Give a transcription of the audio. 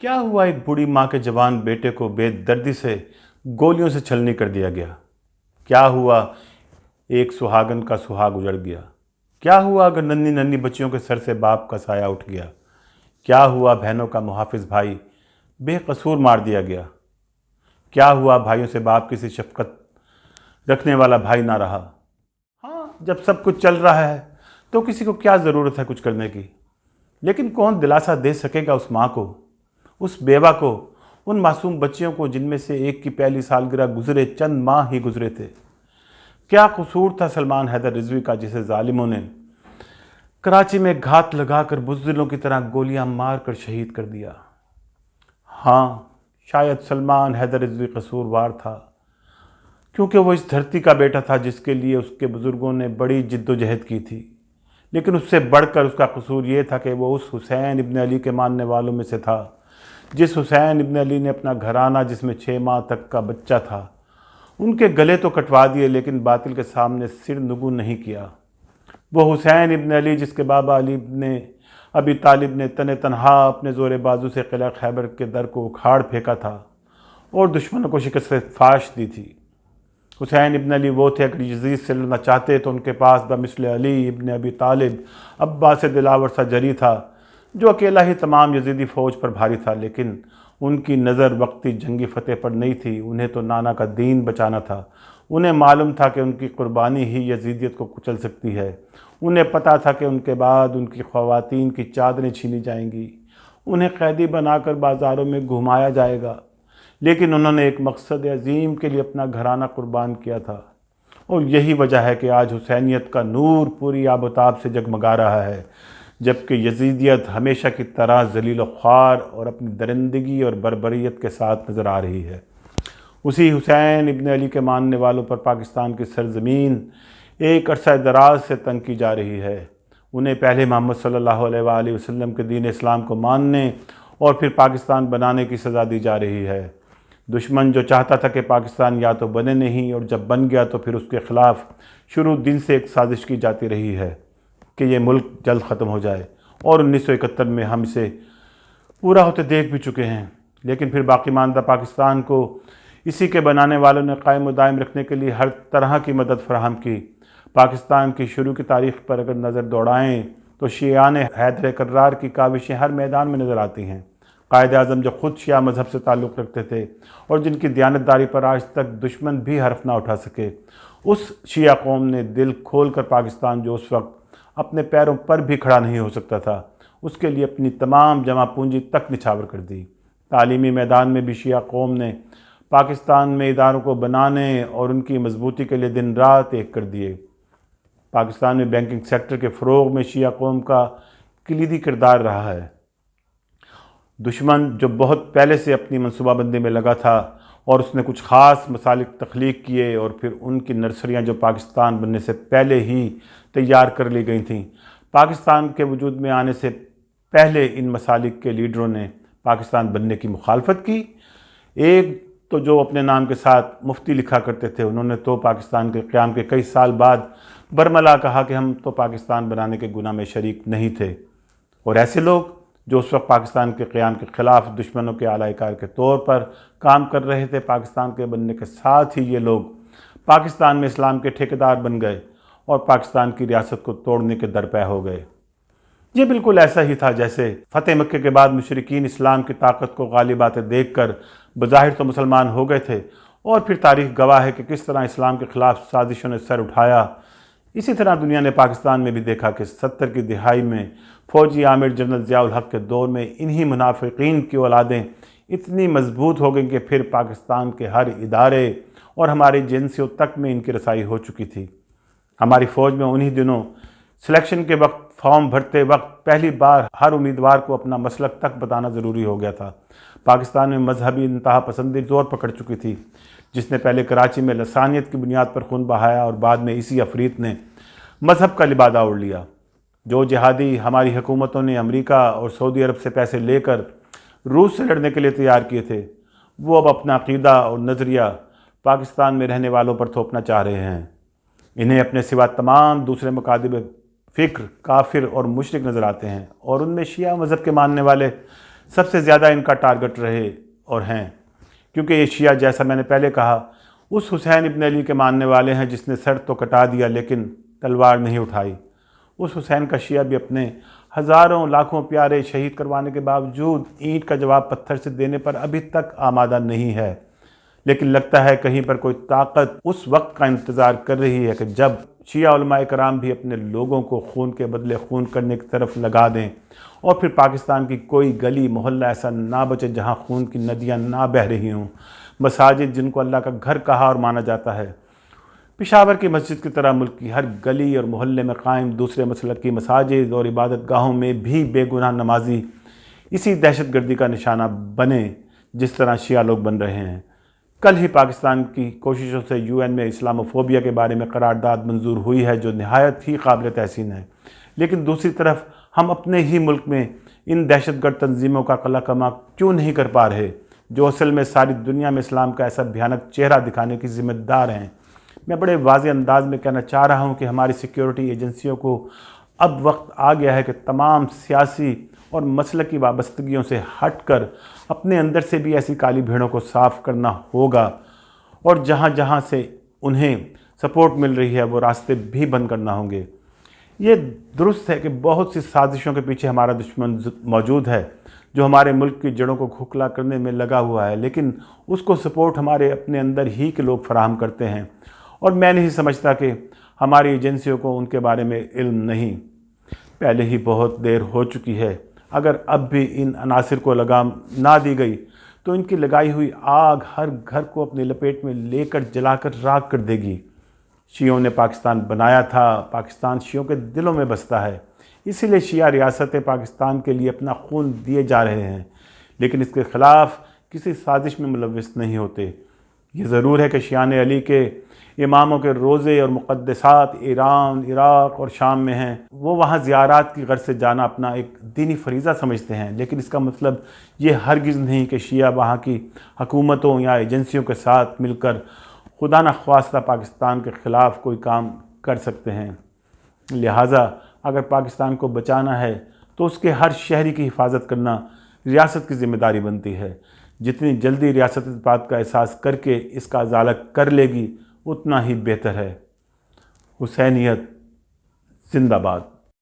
کیا ہوا ایک بوڑھی ماں کے جوان بیٹے کو بے دردی سے گولیوں سے چھلنی کر دیا گیا؟ کیا ہوا ایک سہاگن کا سہاگ اجڑ گیا؟ کیا ہوا اگر ننھی ننھی بچیوں کے سر سے باپ کا سایہ اٹھ گیا؟ کیا ہوا بہنوں کا محافظ بھائی بے قصور مار دیا گیا؟ کیا ہوا بھائیوں سے باپ کسی شفقت رکھنے والا بھائی نہ رہا؟ ہاں، جب سب کچھ چل رہا ہے تو کسی کو کیا ضرورت ہے کچھ کرنے کی؟ لیکن کون دلاسا دے سکے گا اس ماں کو، اس بیوہ کو، ان معصوم بچیوں کو جن میں سے ایک کی پہلی سالگرہ گزرے چند ماہ ہی گزرے تھے؟ کیا قصور تھا سلمان حیدر رضوی کا جسے ظالموں نے کراچی میں گھات لگا کر بزدلوں کی طرح گولیاں مار کر شہید کر دیا؟ ہاں، شاید سلمان حیدر رضوی قصوروار تھا، کیونکہ وہ اس دھرتی کا بیٹا تھا جس کے لیے اس کے بزرگوں نے بڑی جد و جہد کی تھی۔ لیکن اس سے بڑھ کر اس کا قصور یہ تھا کہ وہ اس حسین ابن علی کے ماننے والوں میں سے تھا، جس حسین ابن علی نے اپنا گھرانہ جس میں 6 ماہ تک کا بچہ تھا، ان کے گلے تو کٹوا دیے لیکن باطل کے سامنے سر نگو نہیں کیا۔ وہ حسین ابن علی جس کے بابا علی ابن ابی طالب نے تنہا اپنے زور بازو سے قلعہ خیبر کے در کو اکھاڑ پھینکا تھا اور دشمنوں کو شکست فاش دی تھی۔ حسین ابن علی وہ تھے، اگر یزید سے لڑنا چاہتے تو ان کے پاس بمثل علی ابن ابی طالب عباس دلاور سا جری تھا، جو اکیلا ہی تمام یزیدی فوج پر بھاری تھا، لیکن ان کی نظر وقتی جنگی فتح پر نہیں تھی، انہیں تو نانا کا دین بچانا تھا۔ انہیں معلوم تھا کہ ان کی قربانی ہی یزیدیت کو کچل سکتی ہے۔ انہیں پتہ تھا کہ ان کے بعد ان کی خواتین کی چادریں چھینی جائیں گی، انہیں قیدی بنا کر بازاروں میں گھمایا جائے گا، لیکن انہوں نے ایک مقصد عظیم کے لیے اپنا گھرانہ قربان کیا تھا، اور یہی وجہ ہے کہ آج حسینیت کا نور پوری آب و تاب سے جگمگا رہا ہے، جبکہ یزیدیت ہمیشہ کی طرح ذلیل و خوار اور اپنی درندگی اور بربریت کے ساتھ نظر آ رہی ہے۔ اسی حسین ابن علی کے ماننے والوں پر پاکستان کی سرزمین ایک عرصہ دراز سے تنگ کی جا رہی ہے۔ انہیں پہلے محمد صلی اللہ علیہ وآلہ وسلم کے دین اسلام کو ماننے اور پھر پاکستان بنانے کی سزا دی جا رہی ہے۔ دشمن جو چاہتا تھا کہ پاکستان یا تو بنے نہیں، اور جب بن گیا تو پھر اس کے خلاف شروع دن سے ایک سازش کی جاتی رہی ہے کہ یہ ملک جلد ختم ہو جائے، اور 1971 میں ہم اسے پورا ہوتے دیکھ بھی چکے ہیں۔ لیکن پھر باقی ماندہ پاکستان کو اسی کے بنانے والوں نے قائم و دائم رکھنے کے لیے ہر طرح کی مدد فراہم کی۔ پاکستان کی شروع کی تاریخ پر اگر نظر دوڑائیں تو شیعان حیدر کرار کی کاوشیں ہر میدان میں نظر آتی ہیں۔ قائد اعظم جو خود شیعہ مذہب سے تعلق رکھتے تھے اور جن کی دیانتداری پر آج تک دشمن بھی حرف نہ اٹھا سکے، اس شیعہ قوم نے دل کھول کر پاکستان جو اس وقت اپنے پیروں پر بھی کھڑا نہیں ہو سکتا تھا، اس کے لیے اپنی تمام جمع پونجی تک نچھاور کر دی۔ تعلیمی میدان میں بھی شیعہ قوم نے پاکستان میں اداروں کو بنانے اور ان کی مضبوطی کے لیے دن رات ایک کر دیے۔ پاکستان میں بینکنگ سیکٹر کے فروغ میں شیعہ قوم کا کلیدی کردار رہا ہے۔ دشمن جو بہت پہلے سے اپنی منصوبہ بندی میں لگا تھا اور اس نے کچھ خاص مسالک تخلیق کیے، اور پھر ان کی نرسریاں جو پاکستان بننے سے پہلے ہی تیار کر لی گئی تھیں۔ پاکستان کے وجود میں آنے سے پہلے ان مسالک کے لیڈروں نے پاکستان بننے کی مخالفت کی۔ ایک تو جو اپنے نام کے ساتھ مفتی لکھا کرتے تھے، انہوں نے تو پاکستان کے قیام کے کئی سال بعد برملا کہا کہ ہم تو پاکستان بنانے کے گناہ میں شریک نہیں تھے، اور ایسے لوگ جو اس وقت پاکستان کے قیام کے خلاف دشمنوں کے اعلی کار کے طور پر کام کر رہے تھے، پاکستان کے بننے کے ساتھ ہی یہ لوگ پاکستان میں اسلام کے ٹھیکیدار بن گئے اور پاکستان کی ریاست کو توڑنے کے درپے ہو گئے۔ یہ بالکل ایسا ہی تھا جیسے فتح مکہ کے بعد مشرکین اسلام کی طاقت کو غالب آتے دیکھ کر بظاہر تو مسلمان ہو گئے تھے، اور پھر تاریخ گواہ ہے کہ کس طرح اسلام کے خلاف سازشوں نے سر اٹھایا۔ اسی طرح دنیا نے پاکستان میں بھی دیکھا کہ 70 کی دہائی میں فوجی عامر جنرل ضیاء الحق کے دور میں انہی منافقین کی اولادیں اتنی مضبوط ہو گئیں کہ پھر پاکستان کے ہر ادارے اور ہماری ایجنسیوں تک میں ان کی رسائی ہو چکی تھی۔ ہماری فوج میں انہی دنوں سلیکشن کے وقت، فارم بھرتے وقت پہلی بار ہر امیدوار کو اپنا مسلک تک بتانا ضروری ہو گیا تھا۔ پاکستان میں مذہبی انتہا پسندی زور پکڑ چکی تھی، جس نے پہلے کراچی میں لسانیت کی بنیاد پر خون بہایا اور بعد میں اسی عفریت نے مذہب کا لبادہ اوڑھ لیا۔ جو جہادی ہماری حکومتوں نے امریکہ اور سعودی عرب سے پیسے لے کر روس سے لڑنے کے لیے تیار کیے تھے، وہ اب اپنا عقیدہ اور نظریہ پاکستان میں رہنے والوں پر تھوپنا چاہ رہے ہیں۔ انہیں اپنے سوا تمام دوسرے مکاتب فکر کافر اور مشرک نظر آتے ہیں، اور ان میں شیعہ مذہب کے ماننے والے سب سے زیادہ ان کا ٹارگٹ رہے اور ہیں، کیونکہ یہ شیعہ، جیسا میں نے پہلے کہا، اس حسین ابن علی کے ماننے والے ہیں جس نے سر تو کٹا دیا لیکن تلوار نہیں اٹھائی۔ اس حسین کا شیعہ بھی اپنے ہزاروں لاکھوں پیارے شہید کروانے کے باوجود اینٹ کا جواب پتھر سے دینے پر ابھی تک آمادہ نہیں ہے، لیکن لگتا ہے کہیں پر کوئی طاقت اس وقت کا انتظار کر رہی ہے کہ جب شیعہ علماء کرام بھی اپنے لوگوں کو خون کے بدلے خون کرنے کی طرف لگا دیں، اور پھر پاکستان کی کوئی گلی محلہ ایسا نہ بچے جہاں خون کی ندیاں نہ بہہ رہی ہوں۔ مساجد جن کو اللہ کا گھر کہا اور مانا جاتا ہے، پشاور کی مسجد کی طرح ملک کی ہر گلی اور محلے میں قائم دوسرے مسلک کی مساجد اور عبادت گاہوں میں بھی بے گناہ نمازی اسی دہشت گردی کا نشانہ بنے جس طرح شیعہ لوگ بن رہے ہیں۔ کل ہی پاکستان کی کوششوں سے UN میں اسلاموفوبیا کے بارے میں قرارداد منظور ہوئی ہے جو نہایت ہی قابل تحسین ہے، لیکن دوسری طرف ہم اپنے ہی ملک میں ان دہشت گرد تنظیموں کا قلع کما کیوں نہیں کر پا رہے جو اصل میں ساری دنیا میں اسلام کا ایسا بھیانک چہرہ دکھانے کی ذمہ دار ہیں۔ میں بڑے واضح انداز میں کہنا چاہ رہا ہوں کہ ہماری سیکیورٹی ایجنسیوں کو اب وقت آ گیا ہے کہ تمام سیاسی اور مسلکی وابستگیوں سے ہٹ کر اپنے اندر سے بھی ایسی کالی بھیڑوں کو صاف کرنا ہوگا، اور جہاں جہاں سے انہیں سپورٹ مل رہی ہے وہ راستے بھی بند کرنا ہوں گے۔ یہ درست ہے کہ بہت سی سازشوں کے پیچھے ہمارا دشمن موجود ہے جو ہمارے ملک کی جڑوں کو کھوکھلا کرنے میں لگا ہوا ہے، لیکن اس کو سپورٹ ہمارے اپنے اندر ہی کے لوگ فراہم کرتے ہیں، اور میں نہیں سمجھتا کہ ہماری ایجنسیوں کو ان کے بارے میں علم نہیں۔ پہلے ہی بہت دیر ہو چکی ہے۔ اگر اب بھی ان عناصر کو لگام نہ دی گئی تو ان کی لگائی ہوئی آگ ہر گھر کو اپنی لپیٹ میں لے کر جلا کر راکھ کر دے گی۔ شیعوں نے پاکستان بنایا تھا، پاکستان شیعوں کے دلوں میں بستا ہے، اسی لیے شیعہ ریاستیں پاکستان کے لیے اپنا خون دیے جا رہے ہیں، لیکن اس کے خلاف کسی سازش میں ملوث نہیں ہوتے۔ یہ ضرور ہے کہ شیعان علی کے اماموں کے روزے اور مقدسات ایران، عراق اور شام میں ہیں، وہ وہاں زیارات کی غرض سے جانا اپنا ایک دینی فریضہ سمجھتے ہیں، لیکن اس کا مطلب یہ ہرگز نہیں کہ شیعہ وہاں کی حکومتوں یا ایجنسیوں کے ساتھ مل کر خدا نخواستہ پاکستان کے خلاف کوئی کام کر سکتے ہیں۔ لہٰذا اگر پاکستان کو بچانا ہے تو اس کے ہر شہری کی حفاظت کرنا ریاست کی ذمہ داری بنتی ہے۔ جتنی جلدی ریاست اس بات کا احساس کر کے اس کا ازالہ کر لے گی اتنا ہی بہتر ہے۔ حسینیت زندہ باد۔